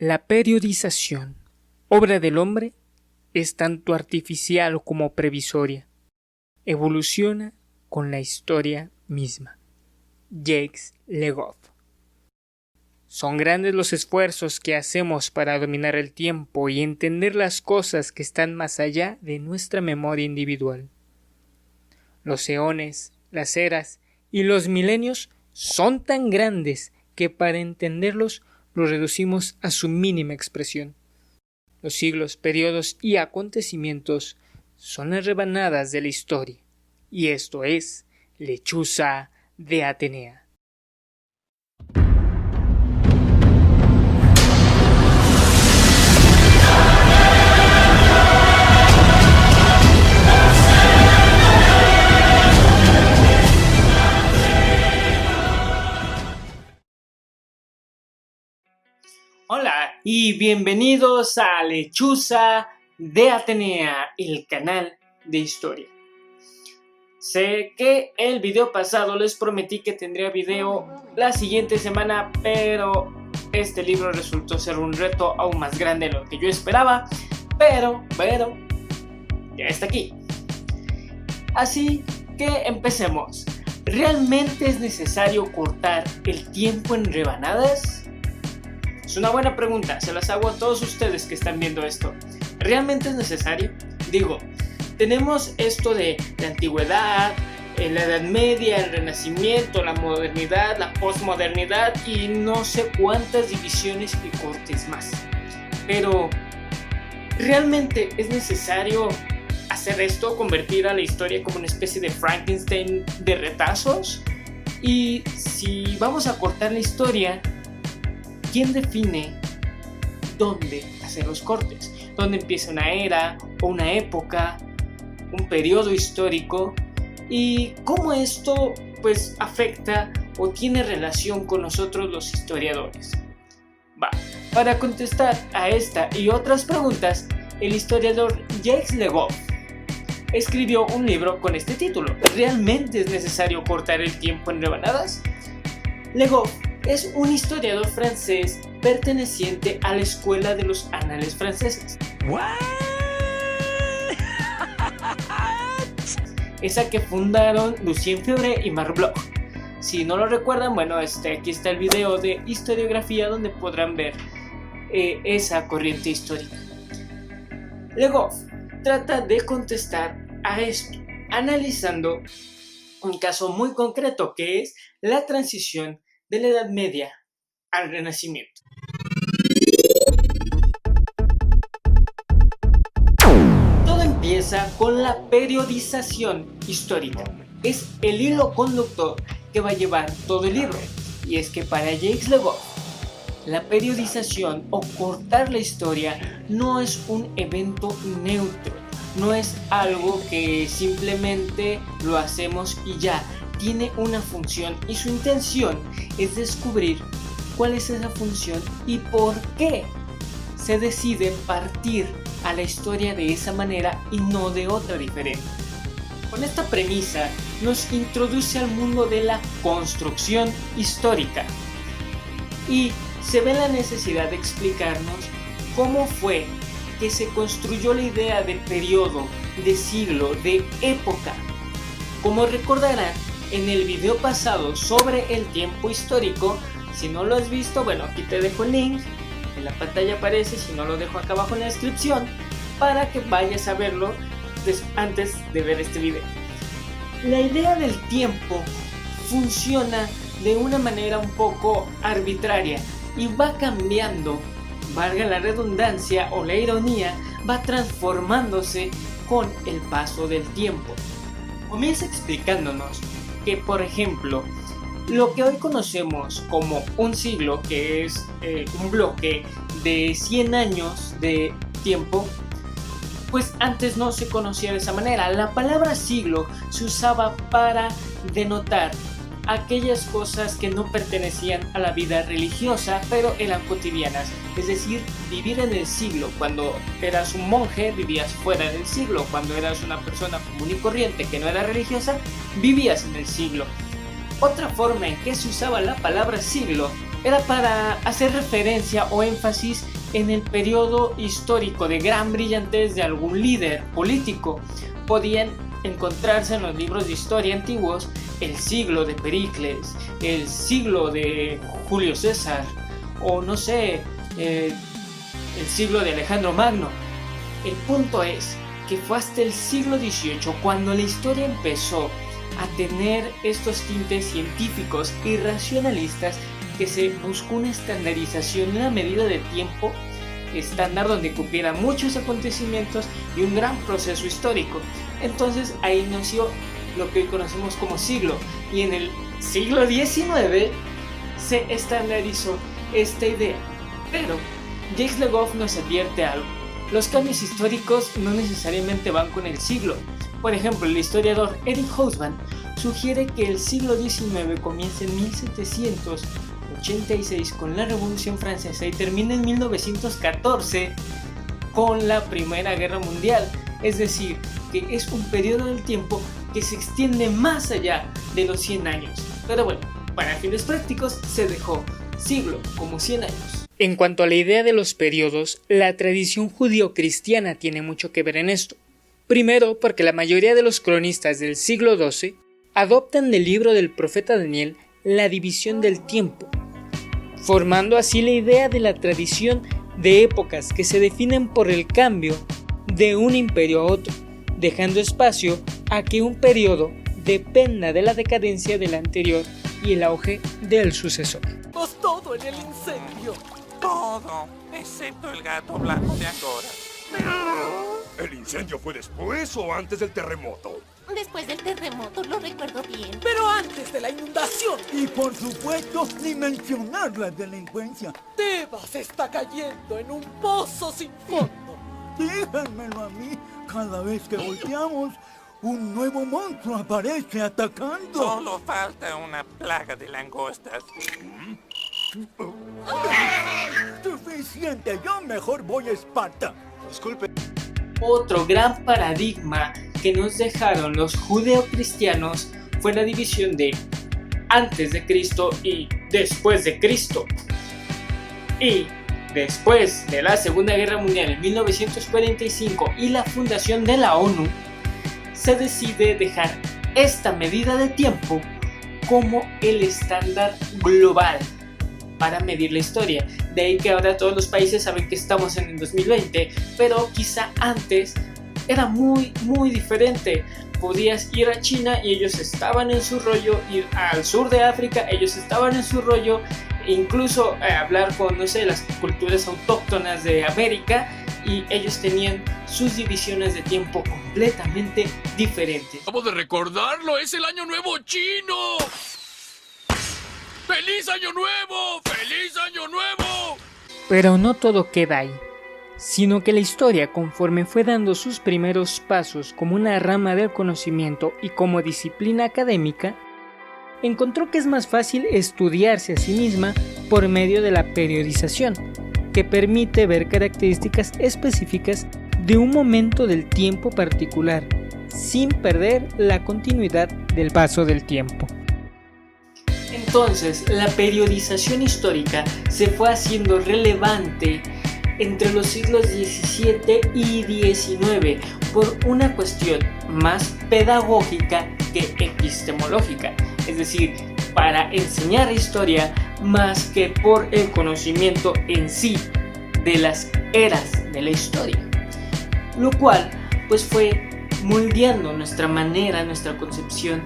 La periodización, obra del hombre, es tanto artificial como previsoria. Evoluciona con la historia misma. Jacques Le Goff. Son grandes los esfuerzos que hacemos para dominar el tiempo y entender las cosas que están más allá de nuestra memoria individual. Los eones, las eras y los milenios son tan grandes que para entenderlos los reducimos a su mínima expresión. Los siglos, periodos y acontecimientos son las rebanadas de la historia, y esto es Lechuza de Atenea. Hola y bienvenidos a Lechuza de Atenea, el canal de historia. Sé que el video pasado les prometí que tendría video la siguiente semana, pero este libro resultó ser un reto aún más grande de lo que yo esperaba, pero ya está aquí. Así que empecemos. ¿Realmente es necesario cortar el tiempo en rebanadas? Es una buena pregunta, se las hago a todos ustedes que están viendo esto. ¿Realmente es necesario? Digo, tenemos esto de la antigüedad, la Edad Media, el Renacimiento, la modernidad, la posmodernidad y no sé cuántas divisiones y cortes más. Pero, ¿realmente es necesario hacer esto? ¿Convertir a la historia como una especie de Frankenstein de retazos? Y si vamos a cortar la historia, ¿quién define dónde hacer los cortes? ¿Dónde empieza una era o una época, un periodo histórico? ¿Y cómo esto afecta o tiene relación con nosotros los historiadores? Para contestar a esta y otras preguntas, el historiador Jacques Le Goff escribió un libro con este título. ¿Realmente es necesario cortar el tiempo en rebanadas? Le Goff es un historiador francés perteneciente a la escuela de los anales franceses. Esa que fundaron Lucien Febvre y Marc Bloch. Si no lo recuerdan, aquí está el video de historiografía donde podrán ver esa corriente histórica. Le Goff trata de contestar a esto, analizando un caso muy concreto que es la transición de la Edad Media al Renacimiento. Todo empieza con la periodización histórica. Es el hilo conductor que va a llevar todo el libro. Y es que para Jacques Le Goff, la periodización o cortar la historia no es un evento neutro. No es algo que simplemente lo hacemos y ya. Tiene una función y su intención es descubrir cuál es esa función y por qué se decide partir a la historia de esa manera y no de otra diferente. Con esta premisa nos introduce al mundo de la construcción histórica y se ve la necesidad de explicarnos cómo fue que se construyó la idea de periodo, de siglo, de época. Como recordarán, en el video pasado sobre el tiempo histórico, si no lo has visto, aquí te dejo el link, en la pantalla aparece, si no lo dejo acá abajo en la descripción, para que vayas a verlo antes de ver este video. La idea del tiempo funciona de una manera un poco arbitraria y va cambiando, valga la redundancia o la ironía, va transformándose con el paso del tiempo. Comienza explicándonos que, por ejemplo, lo que hoy conocemos como un siglo, que es un bloque de 100 años de tiempo, antes no se conocía de esa manera. La palabra siglo se usaba para denotar aquellas cosas que no pertenecían a la vida religiosa, pero eran cotidianas. Es decir, vivir en el siglo. Cuando eras un monje, vivías fuera del siglo. Cuando eras una persona común y corriente que no era religiosa, vivías en el siglo. Otra forma en que se usaba la palabra siglo era para hacer referencia o énfasis en el periodo histórico de gran brillantez de algún líder político. Podían encontrarse en los libros de historia antiguos el siglo de Pericles, el siglo de Julio César, o no sé, el siglo de Alejandro Magno. El punto es que fue hasta el siglo XVIII cuando la historia empezó a tener estos tintes científicos y racionalistas, que se buscó una estandarización, una medida de tiempo estándar donde cupiera muchos acontecimientos y un gran proceso histórico. Entonces ahí nació lo que hoy conocemos como siglo, y en el siglo XIX se estandarizó esta idea. Pero Jacques Le Goff nos advierte algo: los cambios históricos no necesariamente van con el siglo. Por ejemplo, el historiador Eric Hobsbawm sugiere que el siglo XIX comienza en 1786 con la Revolución Francesa y termina en 1914 con la Primera Guerra Mundial. Es decir, que es un periodo del tiempo que se extiende más allá de los 100 años. Pero bueno, para fines prácticos se dejó siglo como 100 años. En cuanto a la idea de los periodos, la tradición judío-cristiana tiene mucho que ver en esto. Primero, porque la mayoría de los cronistas del siglo XII adoptan del libro del profeta Daniel la división del tiempo, formando así la idea de la tradición de épocas que se definen por el cambio de un imperio a otro, dejando espacio a que un periodo dependa de la decadencia del anterior y el auge del sucesor. Todo en el incendio. Todo, excepto el gato blanco de Angora. ¿El incendio fue después o antes del terremoto? Después del terremoto, lo recuerdo bien. Pero antes de la inundación, Y por supuesto, ni mencionar la delincuencia. Tebas está cayendo en un pozo sin fondo. Díganmelo a mí, cada vez que volteamos, un nuevo monstruo aparece atacando. Solo falta una plaga de langostas. Suficiente, yo mejor voy a Esparta. Disculpe. Otro gran paradigma que nos dejaron los judeocristianos fue la división de antes de Cristo y después de Cristo. Y después de la Segunda Guerra Mundial en 1945 y la fundación de la ONU, se decide dejar esta medida de tiempo como el estándar global para medir la historia. De ahí que ahora todos los países saben que estamos en el 2020, pero quizá antes era muy diferente. Podías ir a China y ellos estaban en su rollo, ir al sur de África, ellos estaban en su rollo, e incluso hablar con, no sé, las culturas autóctonas de América, y ellos tenían sus divisiones de tiempo completamente diferentes. Acabo de recordarlo, es el Año Nuevo Chino. ¡Feliz Año Nuevo! ¡Feliz Año Nuevo! Pero no todo queda ahí, sino que la historia, conforme fue dando sus primeros pasos como una rama del conocimiento y como disciplina académica, encontró que es más fácil estudiarse a sí misma por medio de la periodización, que permite ver características específicas de un momento del tiempo particular, sin perder la continuidad del paso del tiempo. Entonces, la periodización histórica se fue haciendo relevante entre los siglos XVII y XIX por una cuestión más pedagógica que epistemológica, es decir, para enseñar historia más que por el conocimiento en sí de las eras de la historia, lo cual pues fue moldeando nuestra manera, nuestra concepción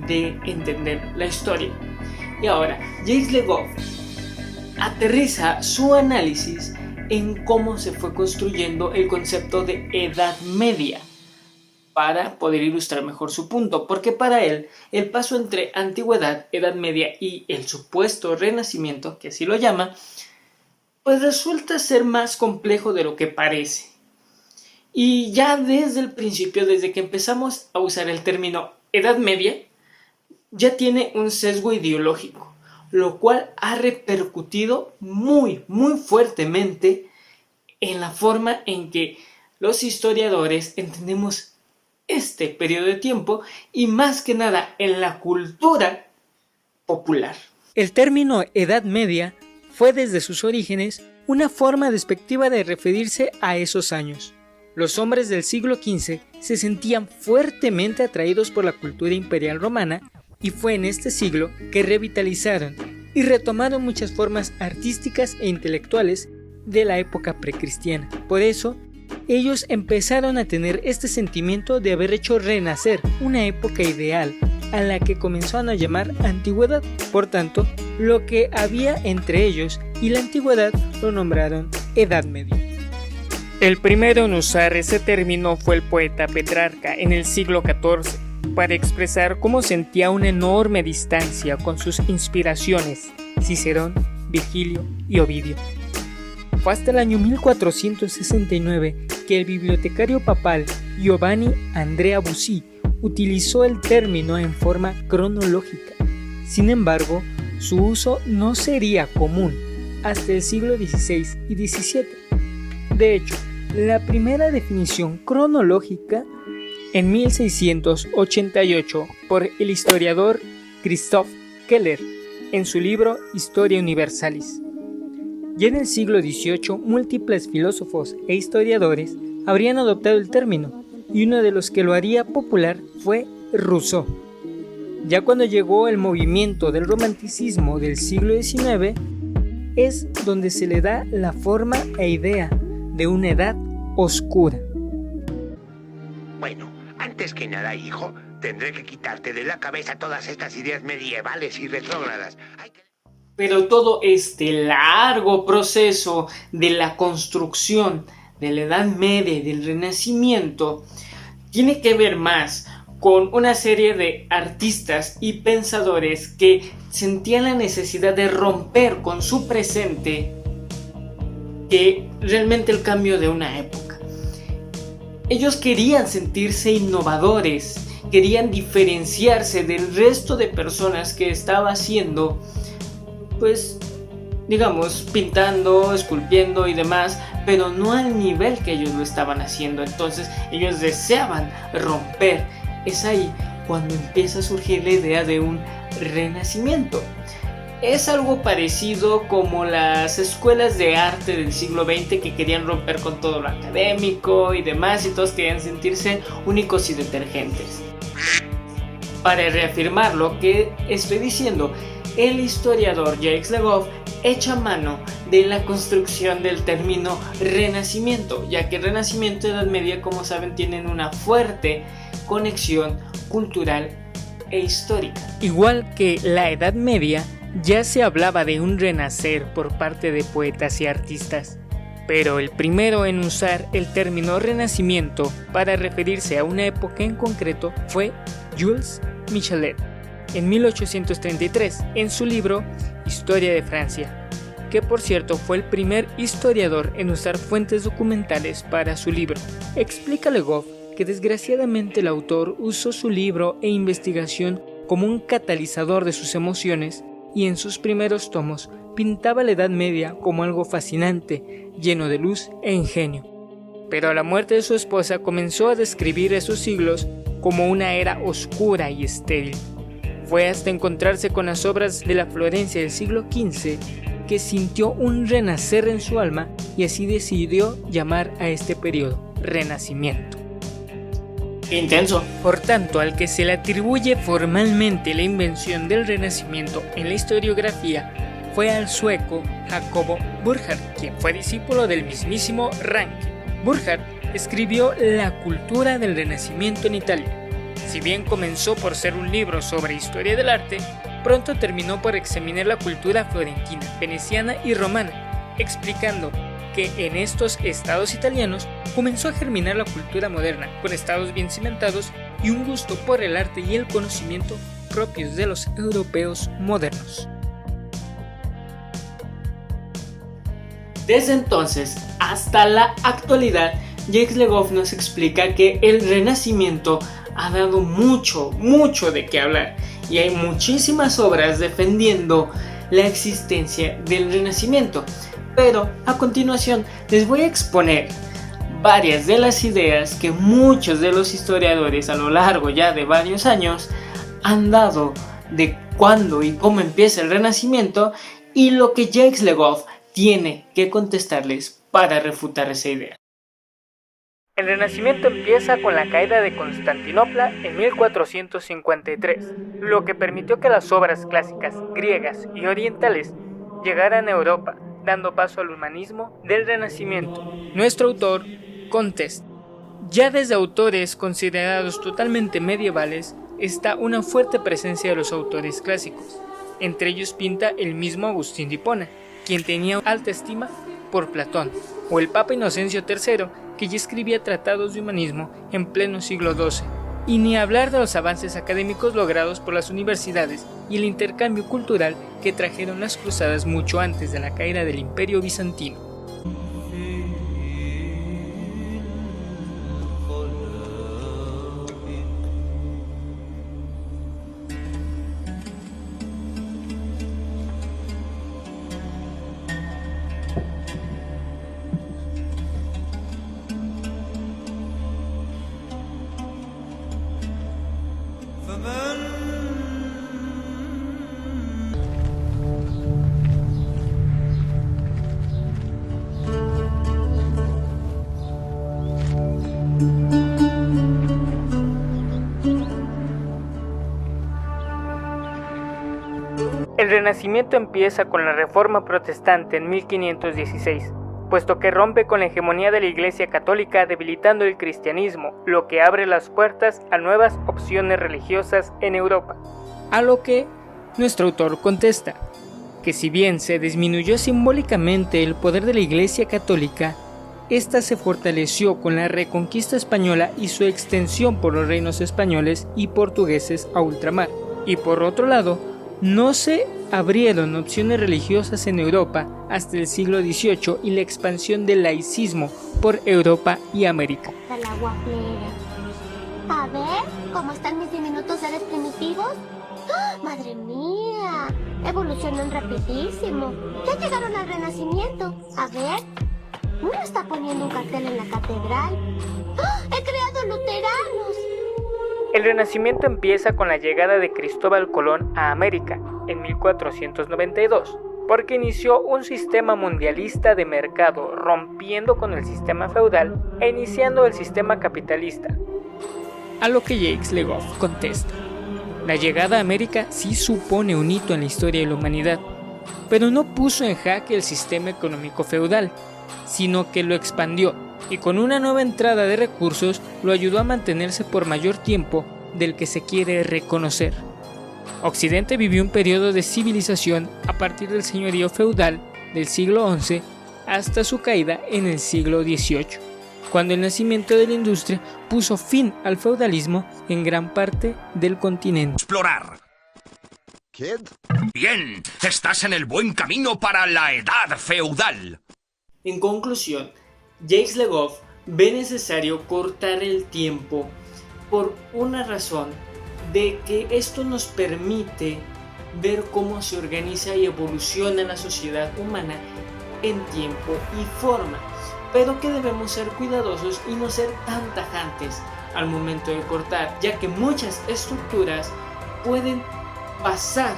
de entender la historia. Y ahora, Jacques Le Goff aterriza su análisis en cómo se fue construyendo el concepto de Edad Media para poder ilustrar mejor su punto, porque para él el paso entre antigüedad, Edad Media y el supuesto Renacimiento, que así lo llama, pues resulta ser más complejo de lo que parece. Y ya desde el principio, desde que empezamos a usar el término Edad Media, ya tiene un sesgo ideológico, lo cual ha repercutido muy fuertemente en la forma en que los historiadores entendemos este periodo de tiempo y más que nada en la cultura popular. El término Edad Media fue desde sus orígenes una forma despectiva de referirse a esos años. Los hombres del siglo XV se sentían fuertemente atraídos por la cultura imperial romana y fue en este siglo que revitalizaron y retomaron muchas formas artísticas e intelectuales de la época precristiana. Por eso, ellos empezaron a tener este sentimiento de haber hecho renacer una época ideal a la que comenzaron a llamar antigüedad. Por tanto, lo que había entre ellos y la antigüedad lo nombraron Edad Media. El primero en usar ese término fue el poeta Petrarca en el siglo XIV, para expresar cómo sentía una enorme distancia con sus inspiraciones, Cicerón, Virgilio y Ovidio. Fue hasta el año 1469 que el bibliotecario papal Giovanni Andrea Bussi utilizó el término en forma cronológica. Sin embargo, su uso no sería común hasta el siglo XVI y XVII. De hecho, la primera definición cronológica en 1688 por el historiador Christoph Keller en su libro Historia Universalis. Ya en el siglo XVIII, múltiples filósofos e historiadores habrían adoptado el término, y uno de los que lo haría popular fue Rousseau. Ya cuando llegó el movimiento del romanticismo del siglo XIX, es donde se le da la forma e idea de una edad oscura. Bueno, antes que nada, hijo, tendré que quitarte de la cabeza todas estas ideas medievales y retrógradas. Pero todo este largo proceso de la construcción de la Edad Media y del Renacimiento tiene que ver más con una serie de artistas y pensadores que sentían la necesidad de romper con su presente que realmente el cambio de una época. Ellos querían sentirse innovadores, querían diferenciarse del resto de personas que estaba haciendo, pues, digamos, pintando, esculpiendo y demás, pero no al nivel que ellos lo estaban haciendo. Entonces ellos deseaban romper. Es ahí cuando empieza a surgir la idea de un renacimiento. Es algo parecido como las escuelas de arte del siglo XX que querían romper con todo lo académico y demás, y todos querían sentirse únicos y detergentes. Para reafirmar lo que estoy diciendo, el historiador Jacques Le Goff echa mano de la construcción del término renacimiento, ya que renacimiento y Edad Media, como saben, tienen una fuerte conexión cultural e histórica. Igual que la Edad Media, ya se hablaba de un renacer por parte de poetas y artistas, pero el primero en usar el término renacimiento para referirse a una época en concreto fue Jules Michelet, en 1833, en su libro Historia de Francia, que por cierto fue el primer historiador en usar fuentes documentales para su libro. Explica Le Goff que desgraciadamente el autor usó su libro e investigación como un catalizador de sus emociones, y en sus primeros tomos pintaba la Edad Media como algo fascinante, lleno de luz e ingenio. Pero a la muerte de su esposa comenzó a describir esos siglos como una era oscura y estéril. Fue hasta encontrarse con las obras de la Florencia del siglo XV que sintió un renacer en su alma, y así decidió llamar a este periodo Renacimiento. Intenso. Por tanto, al que se le atribuye formalmente la invención del Renacimiento en la historiografía fue al sueco Jacobo Burckhardt, quien fue discípulo del mismísimo Ranke. Burckhardt escribió La cultura del Renacimiento en Italia. Si bien comenzó por ser un libro sobre historia del arte, pronto terminó por examinar la cultura florentina, veneciana y romana, explicando que en estos estados italianos comenzó a germinar la cultura moderna, con estados bien cimentados y un gusto por el arte y el conocimiento propios de los europeos modernos. Desde entonces hasta la actualidad, Jacques Le Goff nos explica que el Renacimiento ha dado mucho de qué hablar, y hay muchísimas obras defendiendo la existencia del Renacimiento. Pero a continuación les voy a exponer varias de las ideas que muchos de los historiadores a lo largo ya de varios años han dado de cuándo y cómo empieza el Renacimiento, y lo que Jacques Le Goff tiene que contestarles para refutar esa idea. El Renacimiento empieza con la caída de Constantinopla en 1453, lo que permitió que las obras clásicas griegas y orientales llegaran a Europa, dando paso al humanismo del Renacimiento. Nuestro autor contesta: ya desde autores considerados totalmente medievales está una fuerte presencia de los autores clásicos. Entre ellos pinta el mismo Agustín de Hipona, quien tenía alta estima por Platón, o el Papa Inocencio III, que ya escribía tratados de humanismo en pleno siglo XII. Y ni hablar de los avances académicos logrados por las universidades y el intercambio cultural que trajeron las cruzadas mucho antes de la caída del Imperio Bizantino. El Renacimiento empieza con la Reforma Protestante en 1516, puesto que rompe con la hegemonía de la Iglesia Católica debilitando el cristianismo, lo que abre las puertas a nuevas opciones religiosas en Europa. A lo que nuestro autor contesta, que si bien se disminuyó simbólicamente el poder de la Iglesia Católica, esta se fortaleció con la Reconquista española y su extensión por los reinos españoles y portugueses a ultramar, y por otro lado, no se abrieron opciones religiosas en Europa hasta el siglo XVIII y la expansión del laicismo por Europa y América. La guaplera. A ver, ¿cómo están mis diminutos seres primitivos? ¡Oh, ¡madre mía! Evolucionan rapidísimo. Ya llegaron al Renacimiento. A ver, uno está poniendo un cartel en la catedral. ¡Oh, he creado luteranos! El Renacimiento empieza con la llegada de Cristóbal Colón a América en 1492, porque inició un sistema mundialista de mercado, rompiendo con el sistema feudal e iniciando el sistema capitalista. A lo que Jacques Le Goff contesta: la llegada a América sí supone un hito en la historia de la humanidad, pero no puso en jaque el sistema económico feudal, sino que lo expandió, y con una nueva entrada de recursos lo ayudó a mantenerse por mayor tiempo del que se quiere reconocer. Occidente vivió un periodo de civilización a partir del señorío feudal del siglo XI hasta su caída en el siglo XVIII, cuando el nacimiento de la industria puso fin al feudalismo en gran parte del continente. Explorar. Kid. Bien, estás en el buen camino para la edad feudal. En conclusión, Jacques Le Goff ve necesario cortar el tiempo por una razón de que esto nos permite ver cómo se organiza y evoluciona la sociedad humana en tiempo y forma, pero que debemos ser cuidadosos y no ser tan tajantes al momento de cortar, ya que muchas estructuras pueden pasar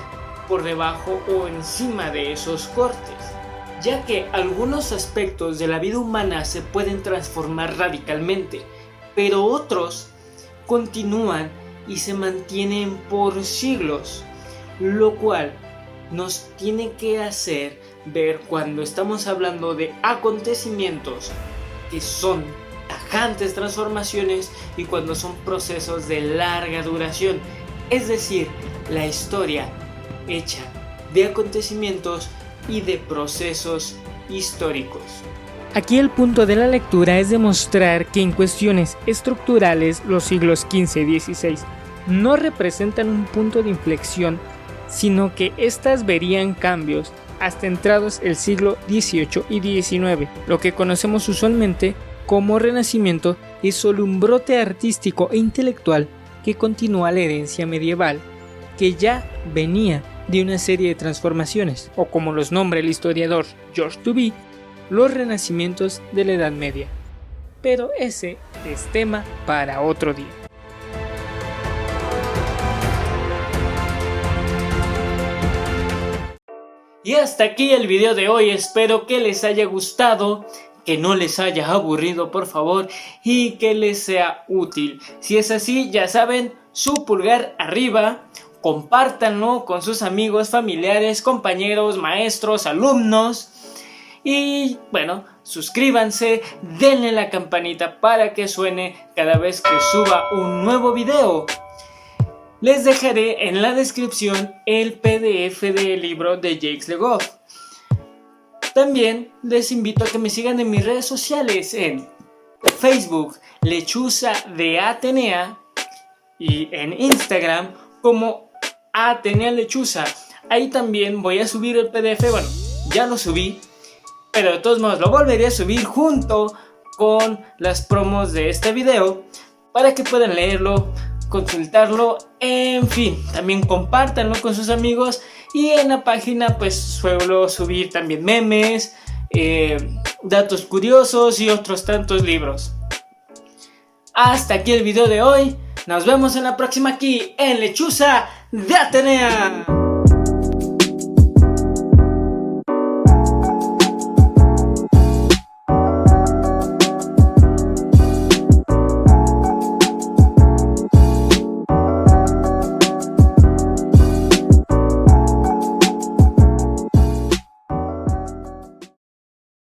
por debajo o encima de esos cortes, ya que algunos aspectos de la vida humana se pueden transformar radicalmente, pero otros continúan y se mantienen por siglos, lo cual nos tiene que hacer ver cuando estamos hablando de acontecimientos que son tajantes transformaciones y cuando son procesos de larga duración, es decir, la historia hecha de acontecimientos y de procesos históricos. Aquí el punto de la lectura es demostrar que en cuestiones estructurales los siglos XV y XVI no representan un punto de inflexión, sino que éstas verían cambios hasta entrados el siglo XVIII y XIX. Lo que conocemos usualmente como Renacimiento es solo un brote artístico e intelectual que continúa la herencia medieval, que ya venía de una serie de transformaciones, o como los nombra el historiador George Duby, los renacimientos de la Edad Media. Pero ese es tema para otro día. Y hasta aquí el video de hoy, espero que les haya gustado, que no les haya aburrido por favor y que les sea útil. Si es así, ya saben, su pulgar arriba, compártanlo con sus amigos, familiares, compañeros, maestros, alumnos. Y bueno, suscríbanse, denle la campanita para que suene cada vez que suba un nuevo video. Les dejaré en la descripción el PDF del libro de Jacques Le Goff. También les invito a que me sigan en mis redes sociales en Facebook, Lechuza de Atenea, y en Instagram como Atenea Lechuza. Ahí también voy a subir el PDF, bueno, ya lo subí, pero de todos modos lo volveré a subir junto con las promos de este video para que puedan leerlo, consultarlo, en fin, también compártanlo con sus amigos. Y en la página pues suelo subir también memes, datos curiosos y otros tantos libros. Hasta aquí el video de hoy, nos vemos en la próxima aquí en Lechuza de Atenea.